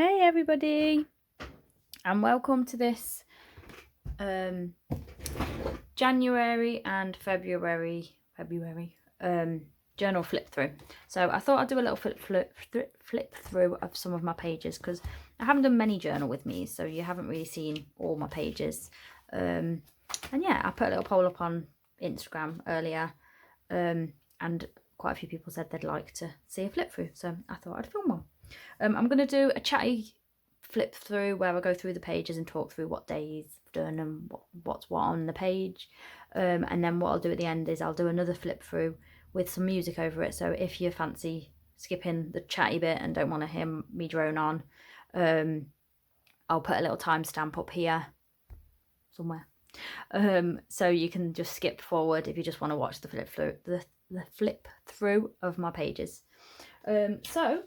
Hey everybody, and welcome to this January and February journal flip through. So I thought I'd do a little flip through of some of my pages because I haven't done many journal with me, so you haven't really seen all my pages. And yeah, I put a little poll up on Instagram earlier, and quite a few people said they'd like to see a flip through, so I thought I'd film one. I'm going to do a chatty flip through where I go through the pages and talk through what days I've done and what's what on the page. And then what I'll do at the end is I'll do another flip through with some music over it. So if you fancy skipping the chatty bit and don't want to hear me drone on, I'll put a little timestamp up here somewhere. So you can just skip forward if you just want to watch the flip through, the flip through of my pages. So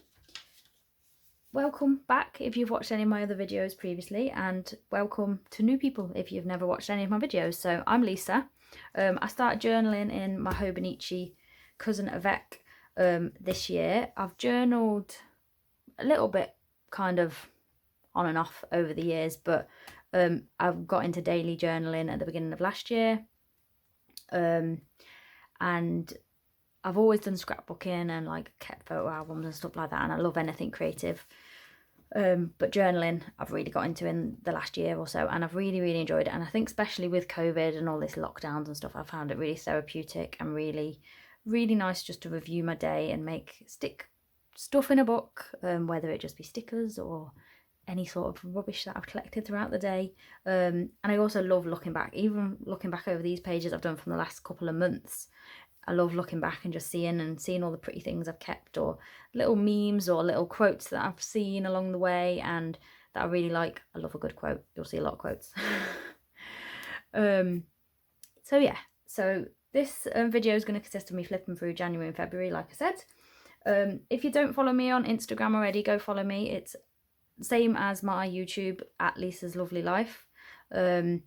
welcome back if you've watched any of my other videos previously, and welcome to new people if you've never watched any of my videos. So I'm Lisa. I started journaling in my Hobonichi cousin avec this year. I've journaled a little bit kind of on and off over the years, but I've got into daily journaling at the beginning of last year, and I've always done scrapbooking and like kept photo albums and stuff like that, and I love anything creative. But journaling I've really got into in the last year or so, and I've really enjoyed it. And I think especially with COVID and all this lockdowns and stuff, I found it really therapeutic and really nice just to review my day and stick stuff in a book, whether it just be stickers or any sort of rubbish that I've collected throughout the day. And I also love looking back, even looking back over these pages I've done from the last couple of months. I love looking back and just seeing all the pretty things I've kept, or little memes or little quotes that I've seen along the way and that I really like. I love a good quote. You'll see a lot of quotes. So yeah, so this video is going to consist of me flipping through January and February, like I said. If you don't follow me on Instagram already, go follow me. It's same as my YouTube, at Lisa's Lovely Life. I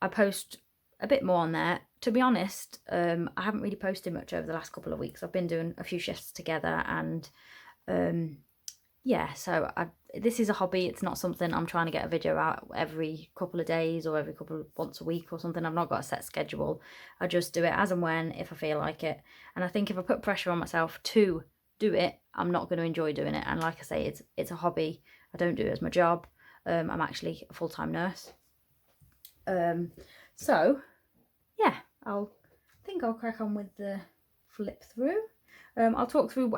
post a bit more on there. To be honest, I haven't really posted much over the last couple of weeks. I've been doing a few shifts together, and yeah, so this is a hobby. It's not something I'm trying to get a video out every couple of days or once a week or something. I've not got a set schedule. I just do it as and when, if I feel like it. And I think if I put pressure on myself to do it, I'm not going to enjoy doing it. And like I say, it's a hobby. I don't do it as my job. I'm actually a full-time nurse. So yeah, I think I'll crack on with the flip through. I'll talk through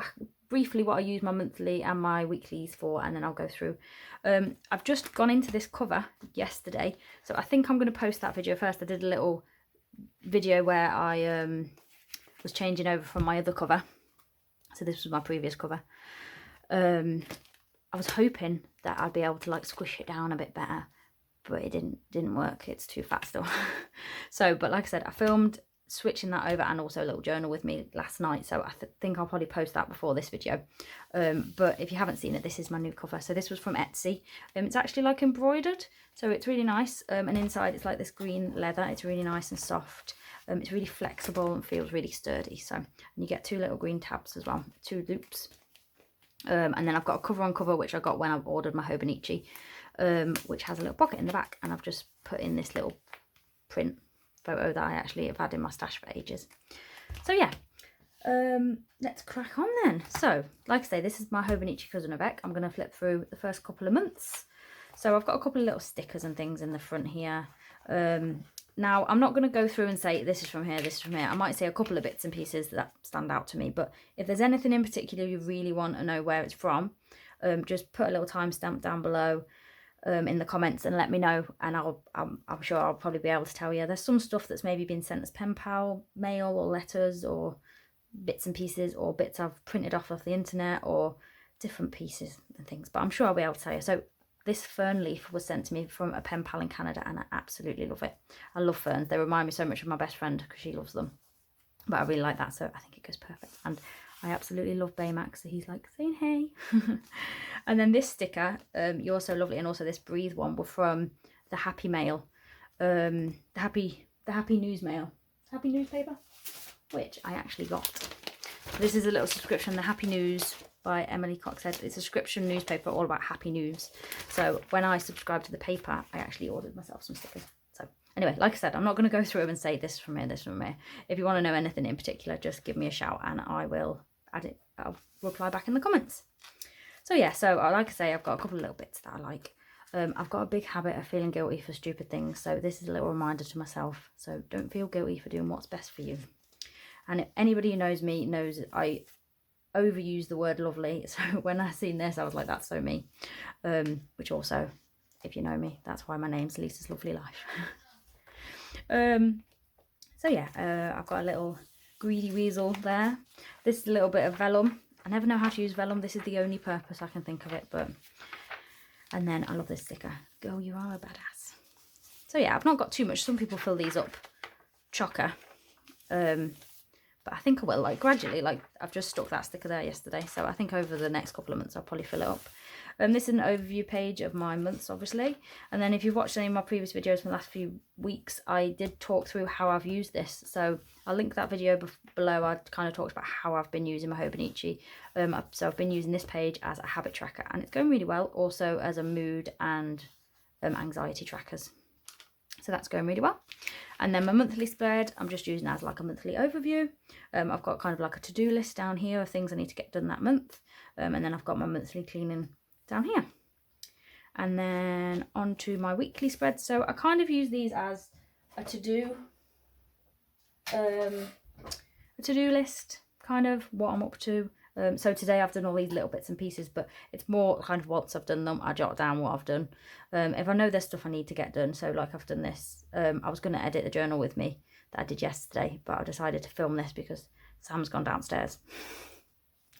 briefly what I use my monthly and my weeklies for, and then I'll go through. I've just gone into this cover yesterday, so I think I'm going to post that video first. I did a little video where I was changing over from my other cover. So this was my previous cover. I was hoping that I'd be able to like squish it down a bit better, but it didn't work. It's too fat still. So, but like I said, I filmed switching that over and also a little journal with me last night, so I think I'll probably post that before this video. But if you haven't seen it, this is my new cover. So this was from Etsy. It's actually like embroidered, so it's really nice. And inside it's like this green leather. It's really nice and soft. It's really flexible and feels really sturdy. So, and you get two little green tabs as well, two loops. And then I've got a cover on cover which I got when I ordered my Hobonichi, which has a little pocket in the back, and I've just put in this little print photo that I actually have had in my stash for ages. So yeah, let's crack on then. So like I say, this is my Hobonichi cousin avec. I'm going to flip through the first couple of months. So I've got a couple of little stickers and things in the front here. Now I'm not going to go through and say this is from here, this is from here. I might say a couple of bits and pieces that stand out to me, but if there's anything in particular you really want to know where it's from, just put a little timestamp down below in the comments and let me know, and I'm sure I'll probably be able to tell you. There's some stuff that's maybe been sent as pen pal mail or letters, or bits and pieces, or bits I've printed off the internet, or different pieces and things, but I'm sure I'll be able to tell you. So this fern leaf was sent to me from a pen pal in Canada, and I absolutely love it. I love ferns. They remind me so much of my best friend because she loves them, but I really like that, so I think it goes perfect. And I absolutely love Baymax, so he's like saying hey. And then this sticker, You're So Lovely, and also this Breathe one were from the Happy Mail, the Happy News Mail, Happy Newspaper, which I actually got. This is a little subscription, the Happy News by Emily Coxhead. It's a subscription newspaper all about happy news. So when I subscribed to the paper, I actually ordered myself some stickers. So anyway, like I said, I'm not going to go through them and say this from here, this from here. If you want to know anything in particular, just give me a shout and I will add it. I'll reply back in the comments. So yeah, so like I say, I've got a couple of little bits that I like. I've got a big habit of feeling guilty for stupid things. So this is a little reminder to myself. So don't feel guilty for doing what's best for you. And if anybody who knows me knows I overuse the word lovely. So when I seen this, I was like, that's so me. Which also, if you know me, that's why my name's Lisa's Lovely Life. So yeah, I've got a little greedy weasel there. This is a little bit of vellum. I never know how to use vellum. This is the only purpose I can think of it. And then I love this sticker. Girl, you are a badass. So yeah, I've not got too much. Some people fill these up chocker. But I think I will, like, gradually. Like, I've just stuck that sticker there yesterday. So I think over the next couple of months, I'll probably fill it up. This is an overview page of my months, obviously. And then if you've watched any of my previous videos from the last few weeks, I did talk through how I've used this. So I'll link that video below. I kind of talked about how I've been using my Hobonichi. So I've been using this page as a habit tracker. And it's going really well. Also as a mood and anxiety trackers. So that's going really well. And then my monthly spread, I'm just using as like a monthly overview. I've got kind of like a to-do list down here of things I need to get done that month. And then I've got my monthly cleaning down here. And then on to my weekly spread. So I kind of use these as a to-do list, kind of what I'm up to. So today I've done all these little bits and pieces, but it's more kind of once I've done them, I jot down what I've done. If I know there's stuff I need to get done, so like I've done this, I was going to edit the journal with me that I did yesterday, but I decided to film this because Sam's gone downstairs.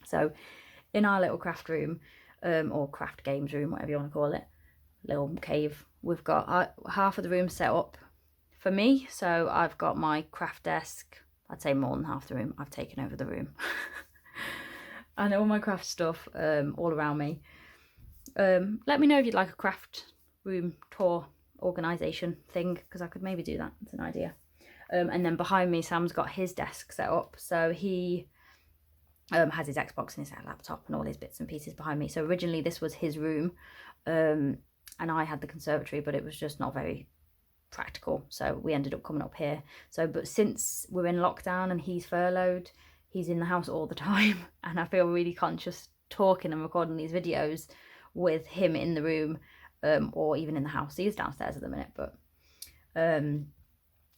So in our little craft room, or craft games room, whatever you want to call it, little cave, we've got half of the room set up for me. So I've got my craft desk. I'd say more than half the room. I've taken over the room. And all my craft stuff all around me. Let me know if you'd like a craft room tour organisation thing, because I could maybe do that. It's an idea. And then behind me, Sam's got his desk set up. So he has his Xbox and his laptop and all his bits and pieces behind me. So originally this was his room, and I had the conservatory, but it was just not very practical. So we ended up coming up here. So, but since we're in lockdown and he's furloughed, he's in the house all the time, and I feel really conscious talking and recording these videos with him in the room, or even in the house. He's downstairs at the minute, but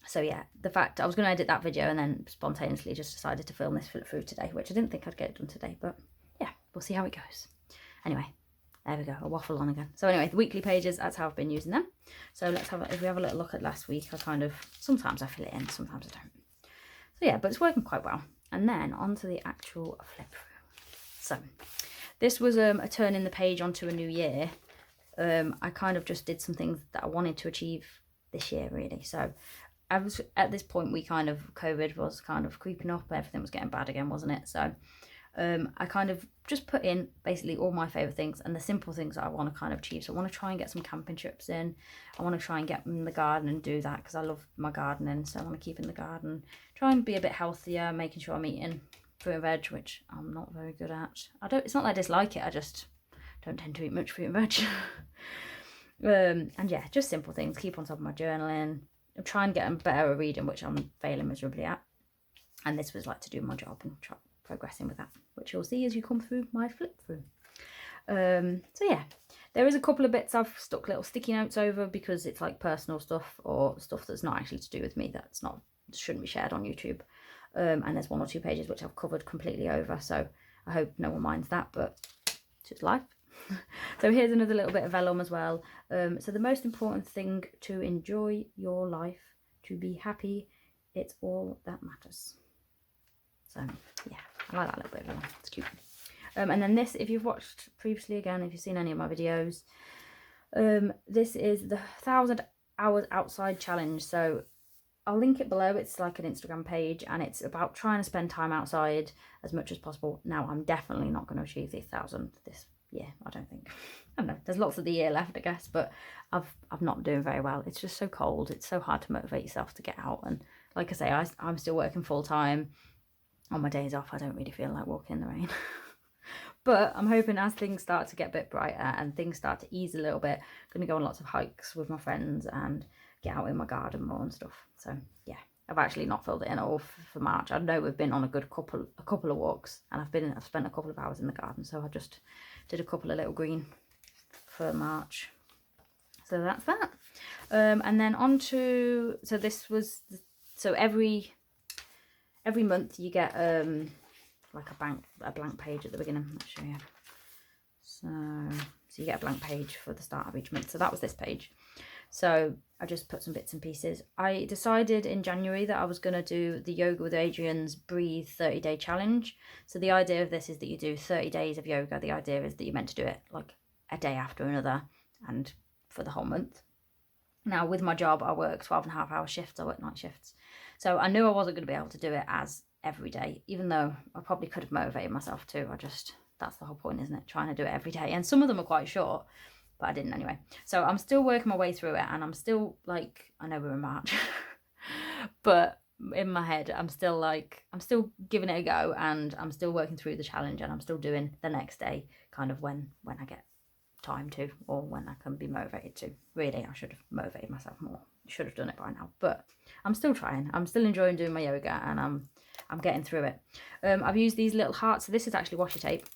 so yeah, the fact I was going to edit that video and then spontaneously just decided to film this through today, which I didn't think I'd get it done today, but yeah, we'll see how it goes. Anyway, there we go, I waffle on again. So anyway, the weekly pages, that's how I've been using them. So let's have if we have a little look at last week. I kind of, sometimes I fill it in, sometimes I don't. So yeah, but it's working quite well. And then onto the actual flip through. So this was a turn in the page onto a new year. I kind of just did some things that I wanted to achieve this year, really. So I was at this point, COVID was kind of creeping up, everything was getting bad again, wasn't it? So I kind of just put in basically all my favourite things and the simple things that I want to kind of achieve. So I want to try and get some camping trips in. I want to try and get in the garden and do that because I love my gardening. So I want to keep in the garden, try and be a bit healthier, making sure I'm eating fruit and veg, which I'm not very good at. It's not that I dislike it, I just don't tend to eat much fruit and veg. And yeah, just simple things. Keep on top of my journaling. I'm trying to get better at reading, which I'm failing miserably at. And this was like to do my job and try progressing with that, which you'll see as you come through my flip through. So yeah, there is a couple of bits I've stuck little sticky notes over because it's like personal stuff or stuff that's not actually to do with me, shouldn't be shared on YouTube. And there's 1 or 2 pages which I've covered completely over, so I hope no one minds that, but it's just life. So here's another little bit of vellum as well. So the most important thing to enjoy your life, to be happy, it's all that matters. So yeah, I like that little bit of vellum, it's cute. And then this, if you've watched previously, again, if you've seen any of my videos, this is the 1,000 hours outside challenge. So I'll link it below. It's like an Instagram page and it's about trying to spend time outside as much as possible. Now, I'm definitely not going to achieve the 1,000 this year, I don't think. I don't know, there's lots of the year left, I guess, but I'm not doing very well. It's just so cold. It's so hard to motivate yourself to get out. And like I say, I'm still working full time. On my days off, I don't really feel like walking in the rain. But I'm hoping as things start to get a bit brighter and things start to ease a little bit, I'm going to go on lots of hikes with my friends and get out in my garden more and stuff. So yeah, I've actually not filled it in at all for March. I know we've been on a couple of walks, and I've spent a couple of hours in the garden, so I just did a couple of little green for March. So that's that. And then on to, so this was, so every month you get like a blank page at the beginning. I'll show you. So you get a blank page for the start of each month. So that was this page. So I just put some bits and pieces. I decided in January that I was going to do the Yoga with Adrian's Breathe 30-day challenge. So the idea of this is that you do 30 days of yoga. The idea is that you're meant to do it like a day after another and for the whole month. Now with my job, I work 12.5-hour shifts. I work night shifts. So I knew I wasn't going to be able to do it as every day, even though I probably could have motivated myself to. That's the whole point, isn't it? Trying to do it every day. And some of them are quite short, but I didn't anyway. So I'm still working my way through it, and I'm still like, I know we're in March, but in my head, I'm still giving it a go, and I'm still working through the challenge, and I'm still doing the next day kind of when I get time to, or when I can be motivated to. Really, I should have motivated myself more. Should have done it by now, but I'm still trying. I'm still enjoying doing my yoga, and I'm getting through it. I've used these little hearts. So this is actually washi tape.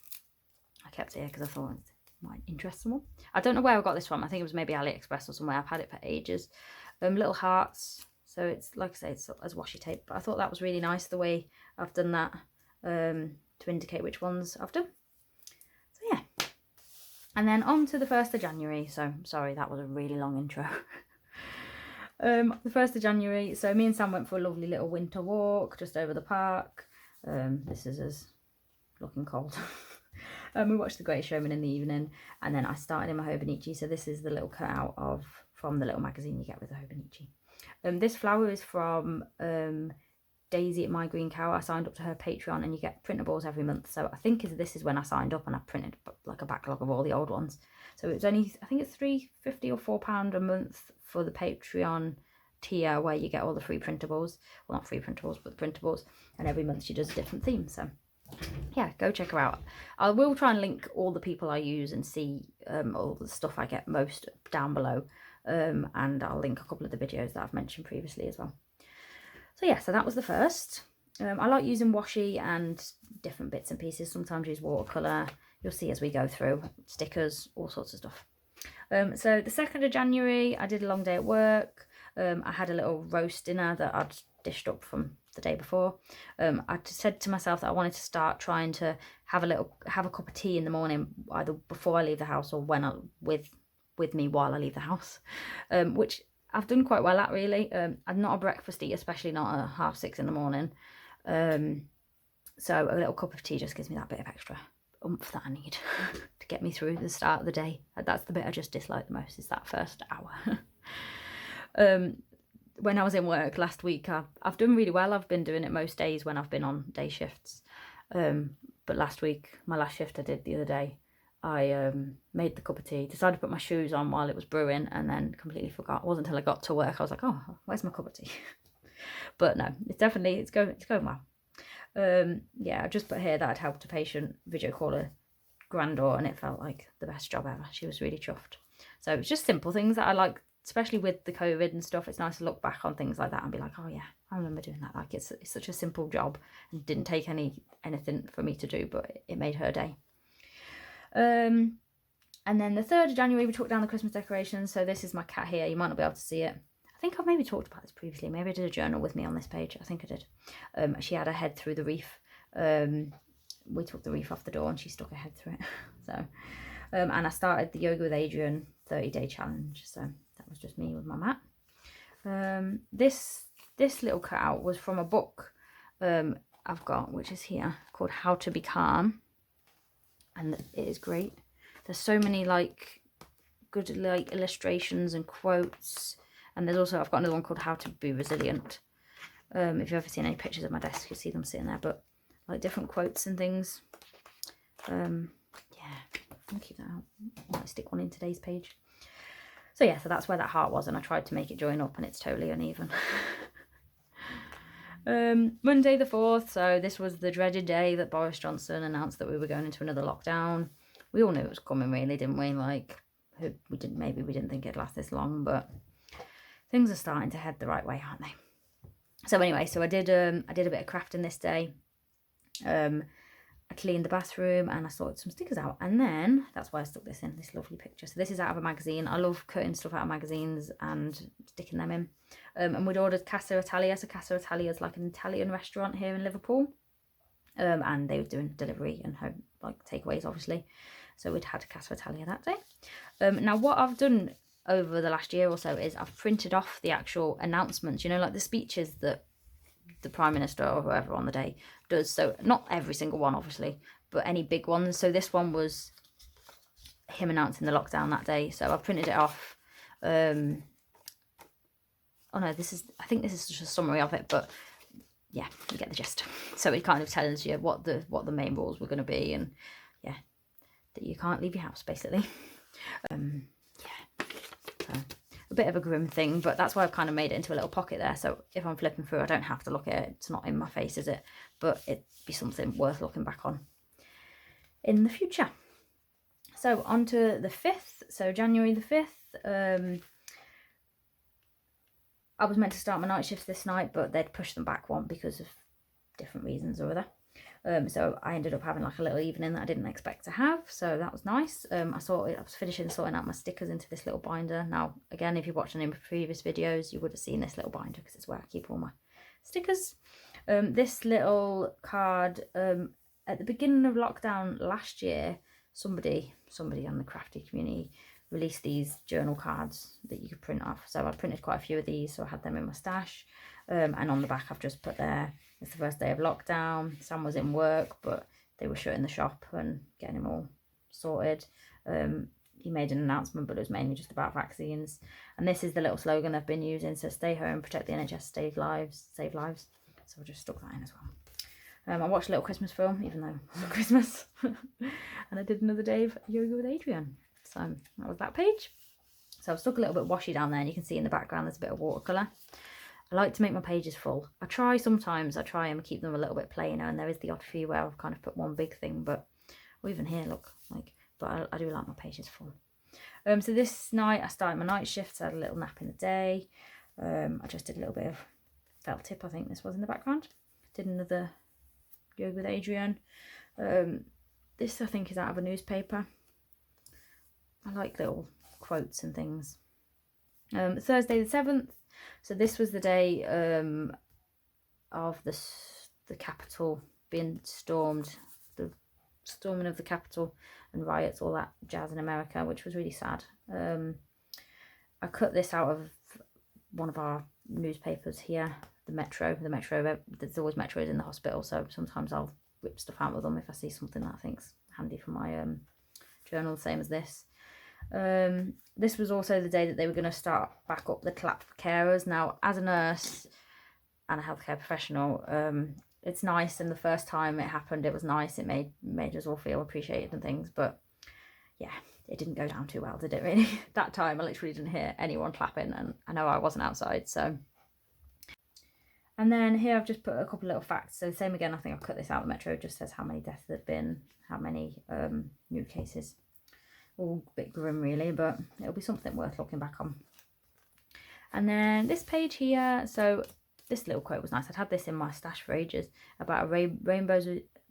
I kept it here because I thought it might interest someone. I don't know where I got this from. I think it was maybe AliExpress or somewhere. I've had it for ages. Little hearts. So it's, like I say, it's as washi tape. But I thought that was really nice the way I've done that, to indicate which ones I've done. So yeah. And then on to the 1st of January. So sorry, that was a really long intro. The 1st of January, so me and Sam went for a lovely little winter walk just over the park. This is us looking cold. We watched The Greatest Showman in the evening, and then I started in my Hobonichi. So this is the little cutout from the little magazine you get with the Hobonichi. This flower is from Daisy at My Green Cow. I signed up to her Patreon, and you get printables every month. So I think this is when I signed up, and I printed like a backlog of all the old ones. So it's only, I think it's £3.50 or £4 a month for the Patreon tier, where you get all the free printables. Well, not free printables, but printables. And every month she does a different theme. So yeah, go check her out. I will try and link all the people I use and see all the stuff I get most down below. And I'll link a couple of the videos that I've mentioned previously as well. So yeah, so that was the first. I like using washi and different bits and pieces. Sometimes use watercolour. You'll see as we go through. Stickers, all sorts of stuff. So the 2nd of January, I did a long day at work. I had a little roast dinner that I'd dished up from the day before. I said to myself that I wanted to start trying to have a cup of tea in the morning, either before I leave the house or with me while I leave the house, which I've done quite well at, really. I'm not a breakfast eater, especially not at 6:30 in the morning. So a little cup of tea just gives me that bit of extra oomph that I need to get me through the start of the day. That's the bit I just dislike the most, is that first hour. When I was in work last week, I've done really well. I've been doing it most days when I've been on day shifts. But last week, my last shift I did the other day, I made the cup of tea, decided to put my shoes on while it was brewing, and then completely forgot. It wasn't until I got to work I was like, oh, where's my cup of tea? But no, it's going well. Yeah, I just put here that I'd helped a patient video call a granddaughter, and it felt like the best job ever. She was really chuffed. So it's just simple things that I like, especially with the COVID and stuff. It's nice to look back on things like that and be like, oh yeah, I remember doing that. Like it's such a simple job, and didn't take anything for me to do, but it made her day. And then the 3rd of January, we took down the Christmas decorations. So this is my cat here. You might not be able to see it. I think I've maybe talked about this previously. Maybe I did a journal with me on this page. I think I did. She had her head through the reef. We took the reef off the door and she stuck her head through it. So, and I started the Yoga with Adrian 30-day challenge. So that was just me with my mat. This little cutout was from a book I've got, which is here, called How to Be Calm. And it is great. There's so many good illustrations and quotes. And there's also, I've got another one called How to Be Resilient. If you've ever seen any pictures of my desk, you'll see them sitting there. But like different quotes and things. Yeah, I'll keep that out. I might stick one in today's page. So yeah, so that's where that heart was, and I tried to make it join up, and it's totally uneven. Monday the 4th, so this was the dreaded day that Boris Johnson announced that we were going into another lockdown. We all knew it was coming, really, didn't we? Like, maybe we didn't think it'd last this long, but things are starting to head the right way, aren't they? So anyway, so I did a bit of crafting this day. I cleaned the bathroom and I sorted some stickers out, and then that's why I stuck this in, this lovely picture. So this is out of a magazine. I love cutting stuff out of magazines and sticking them in. And we'd ordered Casa Italia. So Casa Italia is like an Italian restaurant here in Liverpool, and they were doing delivery and home, like takeaways, obviously. So we'd had Casa Italia that day. Now what I've done over the last year or so is I've printed off the actual announcements, you know, like the speeches that the Prime Minister or whoever on the day does. So not every single one, obviously, but any big ones. So this one was him announcing the lockdown that day. So I printed it off. Oh no, I think this is just a summary of it, but yeah, you get the gist. So it kind of tells you what the main rules were going to be, and yeah, that you can't leave your house, basically. Yeah, so a bit of a grim thing, but that's why I've kind of made it into a little pocket there. So if I'm flipping through, I don't have to look at it. It's not in my face, is it? But it'd be something worth looking back on in the future. So on to the 5th. So January the 5th. I was meant to start my night shifts this night, but they'd pushed them back one because of different reasons or other. So I ended up having like a little evening that I didn't expect to have, so that was nice. I was finishing sorting out my stickers into this little binder. Now, again, if you've watched any of my previous videos, you would have seen this little binder because it's where I keep all my stickers. This little card, at the beginning of lockdown last year, somebody on the crafty community released these journal cards that you could print off. So I printed quite a few of these, so I had them in my stash. And on the back I've just put there, it's the first day of lockdown. Sam was in work, but they were shutting the shop and getting him all sorted. He made an announcement, but it was mainly just about vaccines. And this is the little slogan I've been using. So stay home, protect the NHS, save lives. So I just stuck that in as well. I watched a little Christmas film, even though it wasn't Christmas. And I did another day of yoga with Adrian. So that was that page. So I've stuck a little bit washy down there, and you can see in the background there's a bit of watercolour. I like to make my pages full. I try and keep them a little bit plainer, and there is the odd few where I've kind of put one big thing, but or even here, look, like, but I do like my pages full. So this night I started my night shift, so I had a little nap in the day. I just did a little bit of felt tip, I think this was in the background. Did another yoga with Adrian. This I think is out of a newspaper. I like little quotes and things. Thursday the 7th. So this was the day of the capital being stormed, the storming of the capital and riots, all that jazz in America, which was really sad. I cut this out of one of our newspapers here, the Metro. There's always Metros in the hospital, so sometimes I'll whip stuff out with them if I see something that I think's handy for my journal, same as this. This was also the day that they were going to start back up the clap for carers. Now, as a nurse and a healthcare professional, it's nice, and the first time it happened, it was nice. It made us all feel appreciated and things, but yeah, it didn't go down too well, did it really? That time I literally didn't hear anyone clapping, and I know I wasn't outside, so. And then here I've just put a couple of little facts. So same again, I think I've cut this out of the Metro. It just says how many deaths there've been, how many new cases. All a bit grim really, but it'll be something worth looking back on. And then this page here, so this little quote was nice. I'd had this in my stash for ages, about the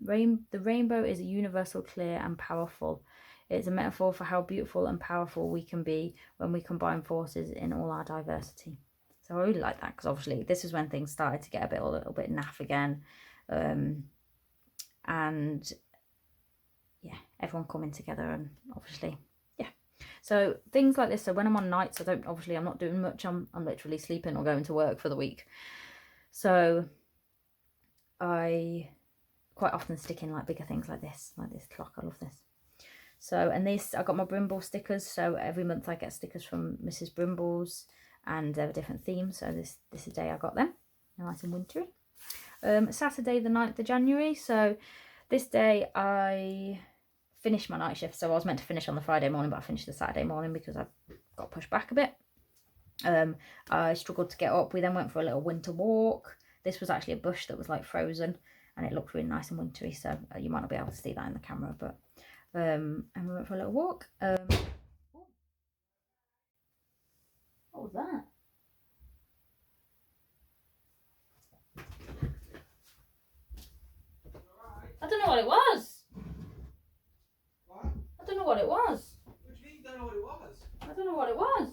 rainbow is universal, clear and powerful. It's a metaphor for how beautiful and powerful we can be when we combine forces in all our diversity. So I really like that, because obviously this is when things started to get a little bit naff again. And yeah, everyone coming together, and obviously, yeah. So things like this. So when I'm on nights, I'm not doing much. I'm literally sleeping or going to work for the week. So I quite often stick in like bigger things like this clock. I love this. So, and this, I got my Brimble stickers. So every month I get stickers from Mrs. Brimble's, and they're a different theme. So this is the day I got them. Nice and wintry. Saturday the 9th of January. So this day I finished my night shift. So I was meant to finish on the Friday morning, but I finished the Saturday morning because I got pushed back a bit. I struggled to get up. We then went for a little winter walk. This was actually a bush that was like frozen, and it looked really nice and wintry, so you might not be able to see that in the camera, but and we went for a little walk. What was that? I don't know what it was. What? I don't know what it was. What do you mean you don't know what it was? I don't know what it was.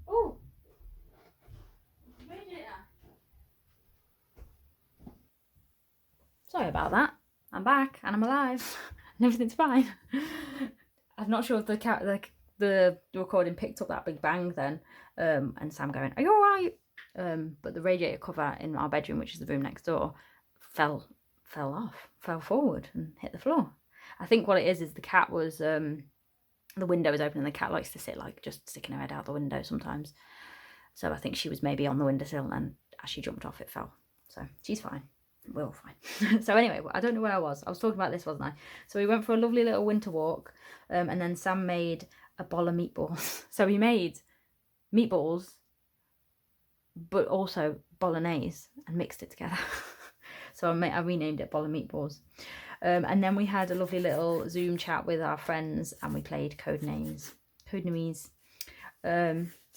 Oh. Radiator. Sorry about that. I'm back and I'm alive and everything's fine. I'm not sure if the recording picked up that big bang then, and Sam going, "Are you alright?" But the radiator cover in our bedroom, which is the room next door, fell forward and hit the floor. I think what it is the cat was, the window was open and the cat likes to sit like just sticking her head out the window sometimes. So I think she was maybe on the windowsill, and as she jumped off it fell. So she's fine. We're all fine. So anyway, I don't know where I was talking about this, wasn't I? So we went for a lovely little winter walk, and then Sam made a bowl of meatballs. So he made meatballs but also bolognese and mixed it together. So I renamed it bowl of meatballs. And then we had a lovely little Zoom chat with our friends, and we played Codenames. So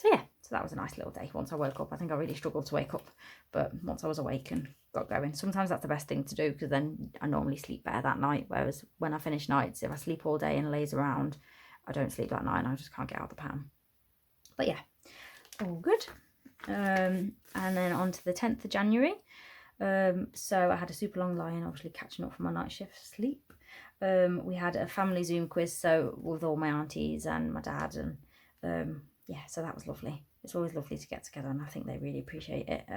yeah, so that was a nice little day. Once I woke up, I think I really struggled to wake up, but once I was awake and got going, sometimes that's the best thing to do, because then I normally sleep better that night. Whereas when I finish nights, if I sleep all day and laze around, I don't sleep that night and I just can't get out of the pan. But yeah, all good. And then on to the 10th of January. So I had a super long lie-in, obviously catching up from my night shift sleep. We had a family Zoom quiz, so with all my aunties and my dad, and yeah, so that was lovely. It's always lovely to get together, and I think they really appreciate it.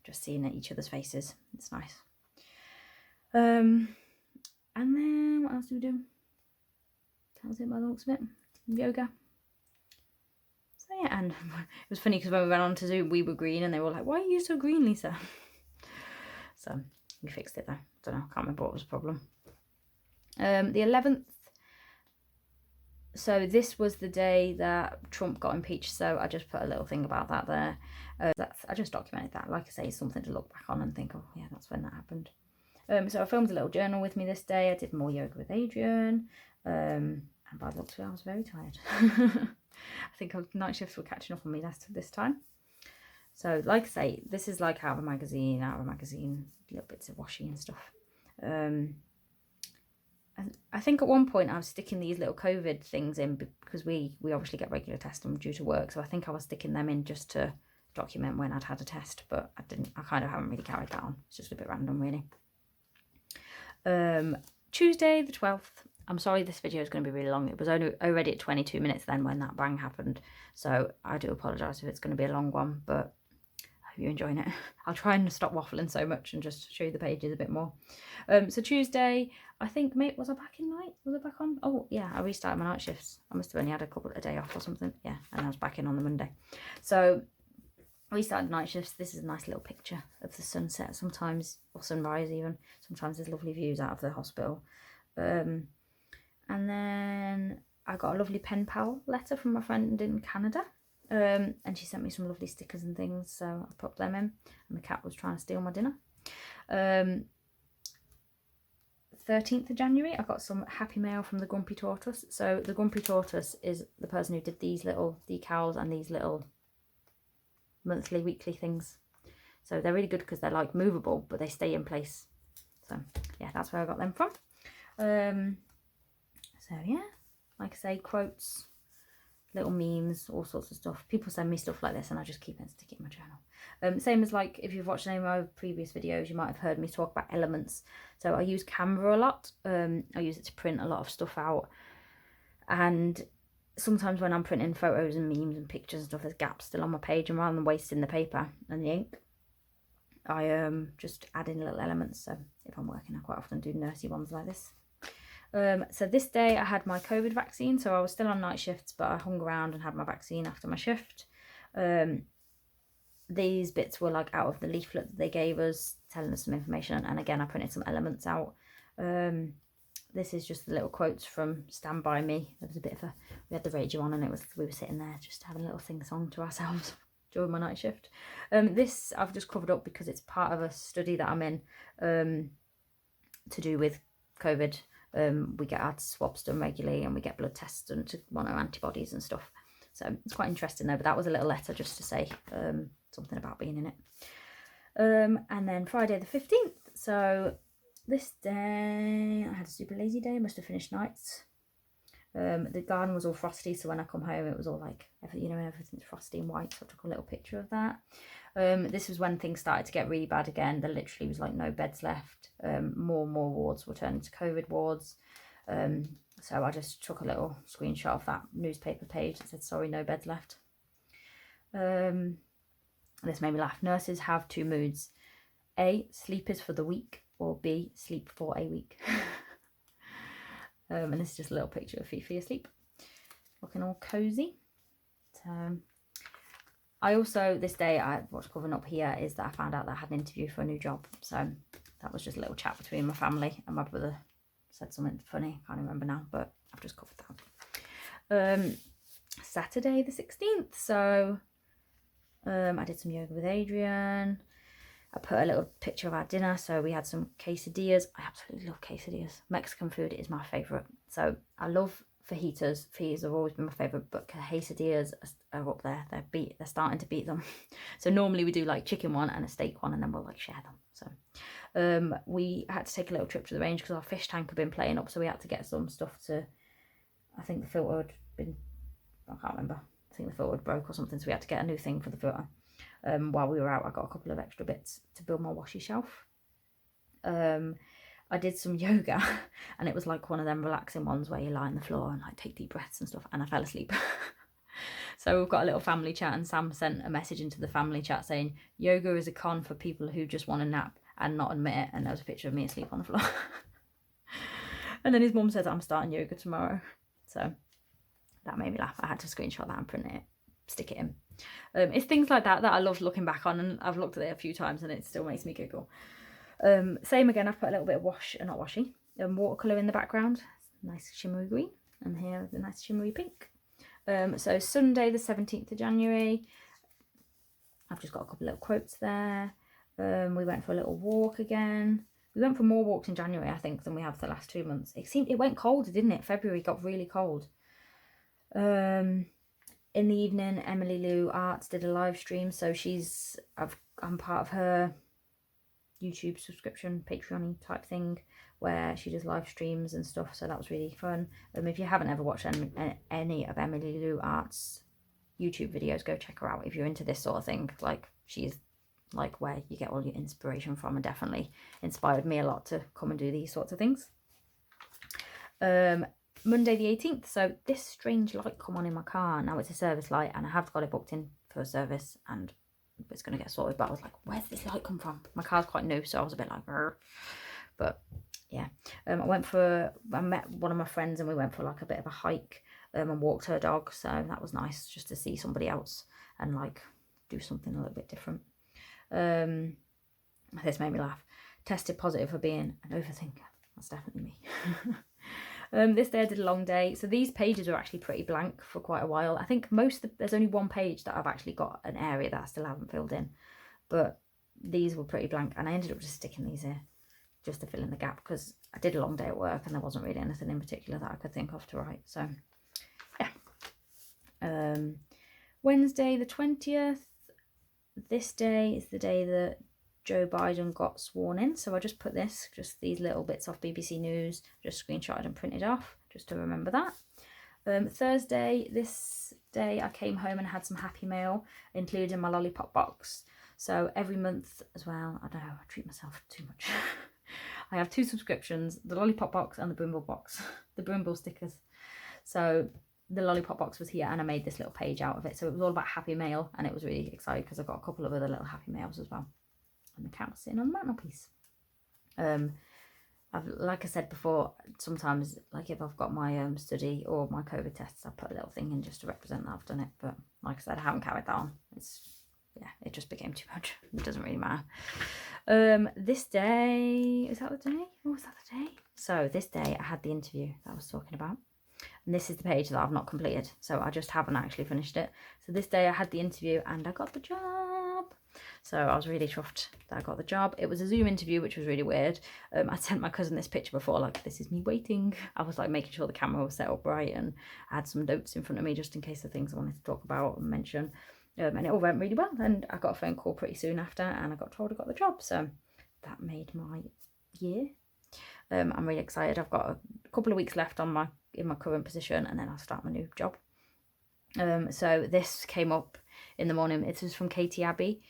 Just seeing each other's faces, it's nice. And then what else do we do? That was it by the looks of it. Yoga. So yeah, and it was funny because when we went on to Zoom, we were green, and they were like, "Why are you so green, Lisa?" So we fixed it though. Don't know, can't remember what was the problem. The 11th. So this was the day that Trump got impeached, so I just put a little thing about that there. I just documented that. Like I say, it's something to look back on and think, oh yeah, that's when that happened. So I filmed a little journal with me this day. I did more yoga with Adrian, and by the looks of it, I was very tired. I think night shifts were catching up on me this time. So like I say, this is like out of a magazine, little bits of washi and stuff. I think at one point I was sticking these little COVID things in because we obviously get regular tests due to work. So I think I was sticking them in just to document when I'd had a test, but I kind of haven't really carried that on. It's just a bit random, really. Tuesday the 12th. I'm sorry this video is going to be really long. It was already at 22 minutes then when that bang happened. So I do apologise if it's going to be a long one, but I hope you're enjoying it. I'll try and stop waffling so much and just show you the pages a bit more. So Tuesday, I think, was I back in night? Was I back on? Oh, yeah, I restarted my night shifts. I must have only had a day off or something. Yeah, and I was back in on the Monday. So I restarted night shifts. This is a nice little picture of the sunset sometimes, or sunrise even. Sometimes there's lovely views out of the hospital. And then I got a lovely pen pal letter from my friend in Canada. And she sent me some lovely stickers and things, so I popped them in. And the cat was trying to steal my dinner. 13th of January, I got some happy mail from the Grumpy Tortoise. So the Grumpy Tortoise is the person who did these little decals and these little monthly, weekly things. So they're really good because they're like movable, but they stay in place. So yeah, that's where I got them from. So yeah, like I say, quotes, little memes, all sorts of stuff. People send me stuff like this and I just keep it and stick it in my journal. Same as like if you've watched any of my previous videos, you might have heard me talk about elements. So I use Canva a lot. I use it to print a lot of stuff out, and sometimes when I'm printing photos and memes and pictures and stuff, there's gaps still on my page, and rather than wasting the paper and the ink, I just add in little elements. So if I'm working, I quite often do nursey ones like this. So this day I had my COVID vaccine, so I was still on night shifts, but I hung around and had my vaccine after my shift. These bits were like out of the leaflet that they gave us, telling us some information, and again I printed some elements out. This is just the little quotes from Stand By Me. There was a bit of we had the radio on, and we were sitting there just having a little sing song to ourselves. during my night shift. This I've just covered up because it's part of a study that I'm in to do with COVID. We get our swabs done regularly and we get blood tests done to monitor antibodies and stuff. So it's quite interesting though, but that was a little letter just to say something about being in it. And then Friday the 15th. So this day, I had a super lazy day. Must have finished nights. The garden was all frosty, so when I come home, it was all like, you know, everything's frosty and white. So I took a little picture of that. This was when things started to get really bad again. There literally was like no beds left. More and more wards were turning to COVID wards. So I just took a little screenshot of that newspaper page that said, sorry, no beds left. This made me laugh. Nurses have two moods. A, sleep is for the weak, or B, sleep for a week. And this is just a little picture of Fifi asleep, looking all cozy. So I also, this day, what's covering up here is that I found out that I had an interview for a new job. So that was just a little chat between my family, and my brother said something funny. I can't remember now, but I've just covered that. Saturday the 16th. So I did some yoga with Adrian. I put a little picture of our dinner. So we had some quesadillas. I absolutely love quesadillas. Mexican food is my favourite. So I love fajitas. Fajitas have always been my favourite, but quesadillas are up there. They're starting to beat them. So normally we do like chicken one and a steak one, and then we'll like share them. So we had to take a little trip to the range because our fish tank had been playing up. So we had to get some stuff to, I think the filter had been, I can't remember. I think the filter had broke or something. So we had to get a new thing for the filter. While we were out, I got a couple of extra bits to build my washi shelf. I did some yoga, and it was like one of them relaxing ones where you lie on the floor and like take deep breaths and stuff, and I fell asleep. So we've got a little family chat, and Sam sent a message into the family chat saying yoga is a con for people who just want to nap and not admit it, and there was a picture of me asleep on the floor. And then his mum says I'm starting yoga tomorrow, so that made me laugh. I had to screenshot that and print it, stick it in. It's things like that that I love looking back on, and I've looked at it a few times and it still makes me giggle. Same again, I've put a little bit of watercolour in the background. Nice shimmery green, and here the nice shimmery pink. So Sunday the 17th of January, I've just got a couple of little quotes there. We went for a little walk again. We went for more walks in January, I think, than we have for the last 2 months. It went colder, didn't it? February got really cold. In the evening, Emily Lou Arts did a live stream, so I'm part of her YouTube subscription, Patreon type thing, where she does live streams and stuff, so that was really fun. If you haven't ever watched any of Emily Lou Arts' YouTube videos, go check her out if you're into this sort of thing. Like, she's like where you get all your inspiration from, and definitely inspired me a lot to come and do these sorts of things. Monday the 18th, so this strange light come on in my car. Now it's a service light, and I have got it booked in for a service, and it's going to get sorted, but I was like, where's this light come from? My car's quite new, so I was a bit like, Rrr. But yeah, I met one of my friends, and we went for like a bit of a hike, and walked her dog, so that was nice just to see somebody else and like do something a little bit different. This made me laugh. Tested positive for being an overthinker. That's definitely me. This day I did a long day, so these pages are actually pretty blank for quite a while. I think there's only one page that I've actually got an area that I still haven't filled in, but these were pretty blank, and I ended up just sticking these here just to fill in the gap because I did a long day at work and there wasn't really anything in particular that I could think of to write. So yeah. Wednesday the 20th, this day is the day that Joe Biden got sworn in, so I just put just these little bits off BBC News, just screenshotted and printed off just to remember that. Thursday, this day I came home and had some happy mail, including my lollipop box. So every month as well, I don't know, I treat myself too much. I have 2 subscriptions, the lollipop box and the Brimble box, the Brimble stickers. So the lollipop box was here, and I made this little page out of it. So it was all about happy mail, and it was really exciting because I got a couple of other little happy mails as well. And the cat was sitting on the mantelpiece. Like I said before, sometimes like if I've got my study or my COVID tests, I put a little thing in just to represent that I've done it. But like I said, I haven't carried that on. It just became too much. It doesn't really matter. This day, is that the day? Oh, was that the day? So this day I had the interview that I was talking about. And this is the page that I've not completed, so I just haven't actually finished it. So this day I had the interview and I got the job. So I was really chuffed that I got the job. It was a Zoom interview, which was really weird. I sent my cousin this picture before, like, this is me waiting. I was like making sure the camera was set up right, and I had some notes in front of me just in case of things I wanted to talk about and mention. And it all went really well, and I got a phone call pretty soon after, and I got told I got the job. So that made my year. I'm really excited. I've got a couple of weeks left in my current position, and then I'll start my new job. So this came up in the morning. It was from Katie Abbey.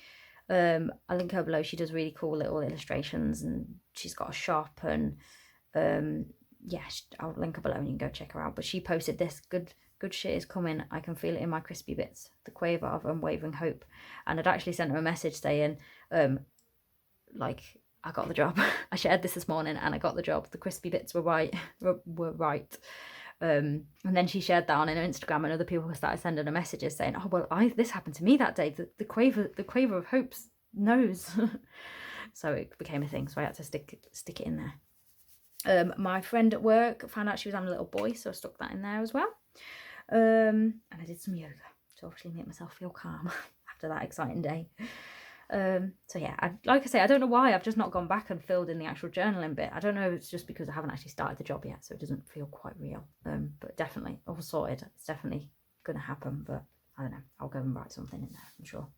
I'll link her below. She does really cool little illustrations, and she's got a shop, and yeah, I'll link her below and you can go check her out. But she posted this: good shit is coming, I can feel it in my crispy bits, the quaver of unwavering hope. And I'd actually sent her a message saying, like, I got the job. I shared this morning and I got the job. The crispy bits were right. were right. And then she shared that on her Instagram, and other people started sending her messages saying, oh, well, this happened to me that day. The quaver of hope's nose. So it became a thing, so I had to stick it in there. My friend at work found out she was having a little boy, so I stuck that in there as well. And I did some yoga to obviously make myself feel calm after that exciting day. So yeah, like I say, I don't know why I've just not gone back and filled in the actual journaling bit. I don't know if it's just because I haven't actually started the job yet, so it doesn't feel quite real. But definitely all sorted. It's definitely gonna happen, but I don't know, I'll go and write something in there, I'm sure.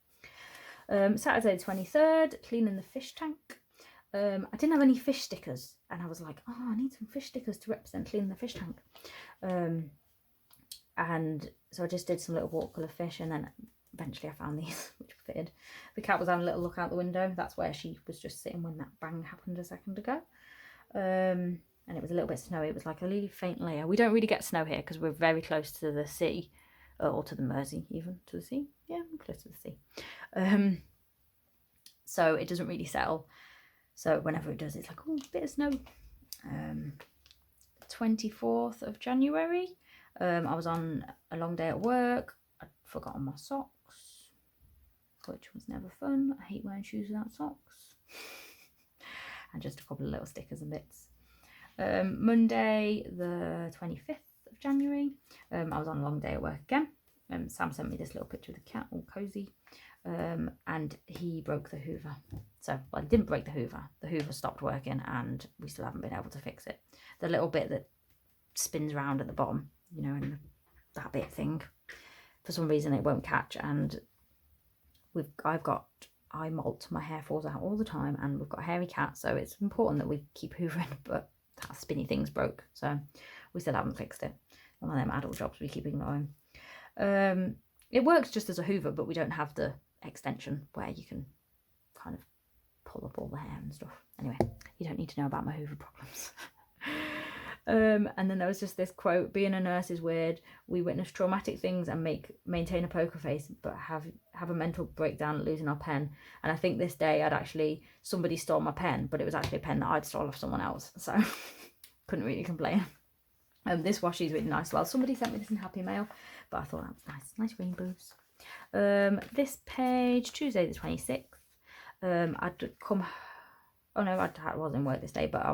Saturday the 23rd, cleaning the fish tank. I didn't have any fish stickers, and I was like, oh, I need some fish stickers to represent cleaning the fish tank. And so I just did some little watercolour fish, and then eventually I found these, which fitted. The cat was having a little look out the window. That's where she was just sitting when that bang happened a second ago. And it was a little bit snowy. It was like a really faint layer. We don't really get snow here because we're very close to the sea, or to the Mersey, even to the sea. Yeah, we're close to the sea. So it doesn't really settle. So whenever it does, it's like, oh, a bit of snow. 24th of January. I was on a long day at work. I'd forgotten my socks, which was never fun. I hate wearing shoes without socks. And just a couple of little stickers and bits. Monday the 25th of January. I was on a long day at work again. Sam sent me this little picture of the cat, all cozy. And he broke the Hoover. So, well, he didn't break the Hoover. The Hoover stopped working, and we still haven't been able to fix it. The little bit that spins around at the bottom, you know, and that bit thing, for some reason it won't catch, and I've got eye molt. My hair falls out all the time, and we've got a hairy cat, so it's important that we keep hoovering, but that spinny thing's broke, so we still haven't fixed it. One of them adult jobs we keep ignoring. It works just as a hoover, but we don't have the extension where you can kind of pull up all the hair and stuff. Anyway, you don't need to know about my hoover problems. And then there was just this quote: being a nurse is weird. We witness traumatic things and maintain a poker face, but have a mental breakdown at losing our pen. And I think this day somebody stole my pen, but it was actually a pen that I'd stole off someone else, so couldn't really complain. This washi is really nice as well. Somebody sent me this in Happy Mail, but I thought that was nice rainbows. This page, Tuesday the 26th. I'd come. Oh no, I was in work this day, but I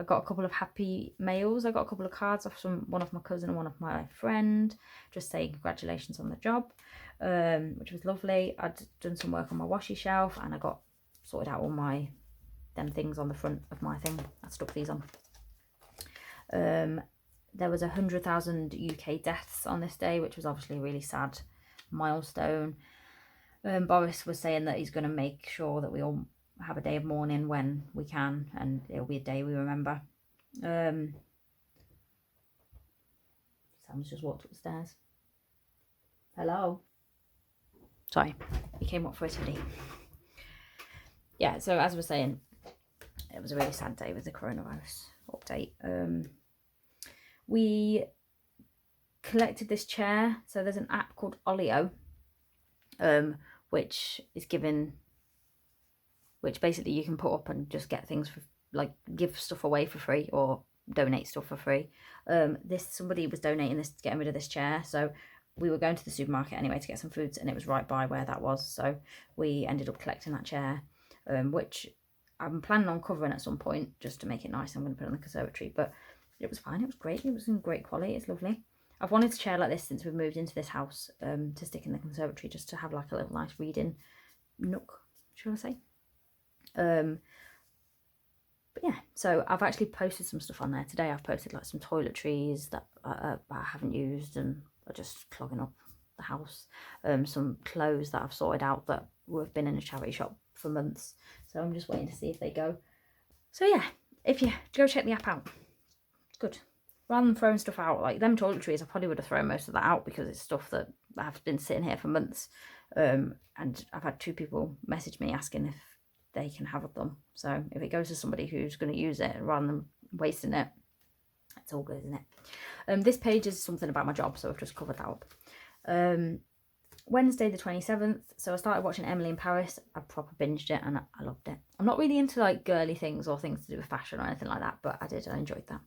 got a couple of happy mails. I got a couple of cards off one of my cousin and one of my friend, just saying congratulations on the job, which was lovely. I'd done some work on my washi shelf, and I got sorted out all them things on the front of my thing. I stuck these on. There was 100,000 UK deaths on this day, which was obviously a really sad milestone. Boris was saying that he's going to make sure that we all have a day of mourning when we can, and it'll be a day we remember. Sam's just walked up the stairs. Hello. Sorry, he came up for a teddy. Yeah, so as I was saying, it was a really sad day with the coronavirus update. We collected this chair. So there's an app called Olio, which basically you can put up and just get things for, like, give stuff away for free or donate stuff for free. Somebody was donating this, getting rid of this chair, so we were going to the supermarket anyway to get some foods, and it was right by where that was, so we ended up collecting that chair, which I'm planning on covering at some point just to make it nice. I'm going to put it on the conservatory, but it was fine, it was great, it was in great quality, it's lovely. I've wanted to chair like this since we've moved into this house, to stick in the conservatory, just to have like a little nice reading nook, shall I say. But yeah, so I've actually posted some stuff on there today. I've posted like some toiletries that I haven't used and are just clogging up the house. Some clothes that I've sorted out that have been in a charity shop for months. So I'm just waiting to see if they go. So yeah, if you go check the app out, it's good. Rather than throwing stuff out, like them toiletries, I probably would have thrown most of that out because it's stuff that I've been sitting here for months. And I've had 2 people message me asking if they can have them. So if it goes to somebody who's going to use it rather than wasting it, it's all good, isn't it? This page is something about my job, so I've just covered that up. Wednesday the 27th, so I started watching Emily in Paris. I proper binged it and I loved it. I'm not really into like girly things or things to do with fashion or anything like that, but I enjoyed that.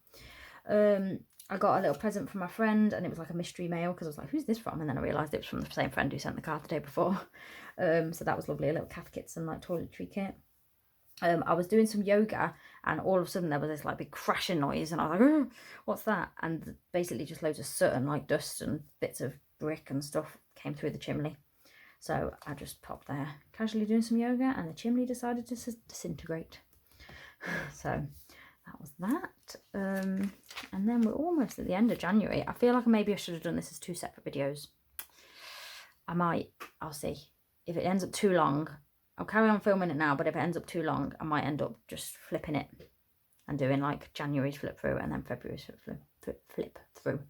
I got a little present from my friend and it was like a mystery mail because I was like, who's this from? And then I realised it was from the same friend who sent the card the day before. So that was lovely, a little cathkits and like toiletry kit. I was doing some yoga and all of a sudden there was this like big crashing noise and I was like, oh, what's that? And basically just loads of soot and like dust and bits of brick and stuff came through the chimney. So I just popped there casually doing some yoga and the chimney decided to disintegrate. So that was that. And then we're almost at the end of January. I feel like maybe I should have done this as 2 separate videos. I might, I'll see. If it ends up too long, I'll carry on filming it now, but if it ends up too long, I might end up just flipping it and doing like January's flip through and then February's flip through.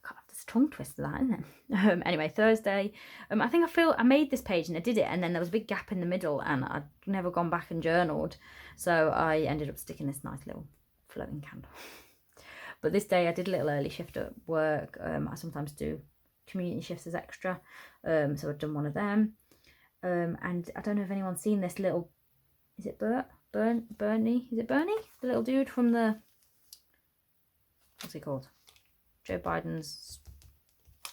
God, there's a tongue twister that, isn't it? Anyway, Thursday. I think I made this page and I did it, and then there was a big gap in the middle and I'd never gone back and journaled. So I ended up sticking this nice little floating candle. But this day I did a little early shift at work. I sometimes do community shifts as extra. So I've done one of them. And I don't know if anyone's seen this little, is it Bernie? Is it Bernie? The little dude from the, what's he called? Joe Biden's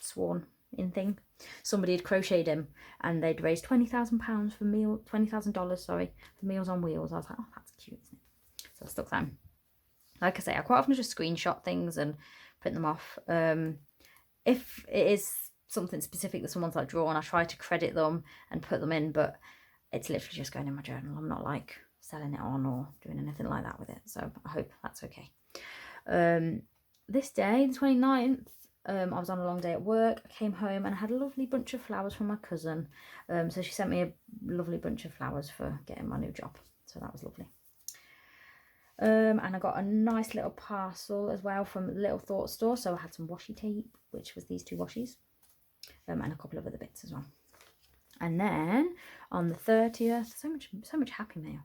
sworn in thing. Somebody had crocheted him and they'd raised £20,000 for $20,000, sorry, for Meals on Wheels. I was like, oh, that's cute, isn't it? So I stuck them. Like I say, I quite often just screenshot things and print them off. If it is something specific that someone's like drawn, I try to credit them and put them in, but it's literally just going in my journal. I'm not like selling it on or doing anything like that with it. So I hope that's okay. This day, the 29th, I was on a long day at work. I came home and I had a lovely bunch of flowers from my cousin. So she sent me a lovely bunch of flowers for getting my new job. So that was lovely. And I got a nice little parcel as well from the Little Thought store. So I had some washi tape, which was these 2 washies, and a couple of other bits as well. And then on the 30th, so much happy mail.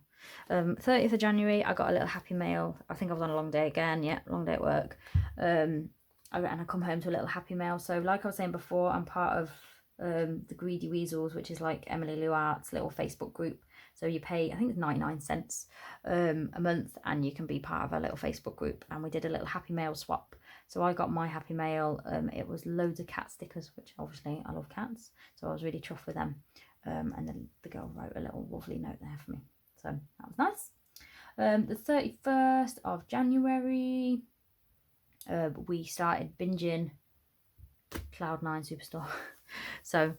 30th of January, I got a little happy mail. I think I was on a long day again. Yeah, long day at work. And I come home to a little happy mail. So like I was saying before, I'm part of the Greedy Weasels, which is like Emily Lou Art's little Facebook group. So you pay, I think it's 99 cents a month, and you can be part of a little Facebook group. And we did a little happy mail swap. So I got my happy mail. It was loads of cat stickers, which obviously I love cats. So I was really chuffed with them. And then the girl wrote a little lovely note there for me. So that was nice. The 31st of January, we started binging Cloud9 Superstore. So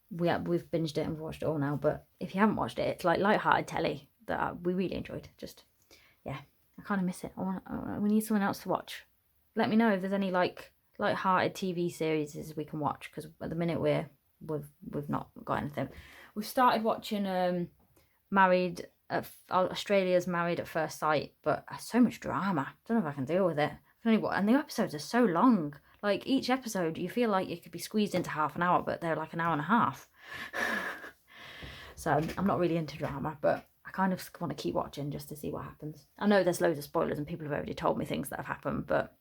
we've binged it and watched it all now. But if you haven't watched it, it's like light-hearted telly that we really enjoyed. Just, yeah, I kind of miss it. We need someone else to watch. Let me know if there's any like light-hearted TV series we can watch, because at the minute we've not got anything. We've started watching Australia's Married at First Sight, but so much drama. I don't know if I can deal with it. And the episodes are so long. Like each episode, you feel like it could be squeezed into half an hour, but they're like an hour and a half. So I'm not really into drama, but I kind of want to keep watching just to see what happens. I know there's loads of spoilers and people have already told me things that have happened, but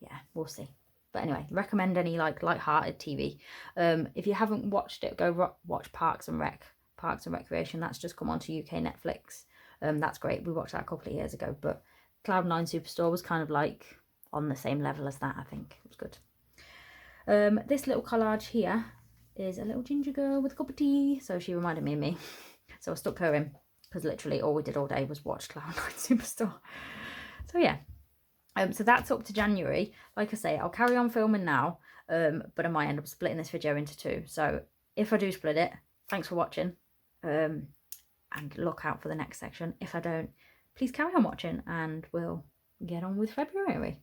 yeah, we'll see. But anyway, recommend any like light-hearted TV. If you haven't watched it, go watch Parks and Recreation. That's just come onto UK Netflix. That's great. We watched that a couple of years ago, but Cloud9 Superstore was kind of like on the same level as that. I think it was good. This little collage here is a little ginger girl with a cup of tea, so she reminded me of me. So I stuck her in because literally all we did all day was watch Cloud9 Superstore. So yeah, So that's up to January. Like I say, I'll carry on filming now, but I might end up splitting this video into 2. So if I do split it, thanks for watching, and look out for the next section. If I don't, please carry on watching and we'll get on with February.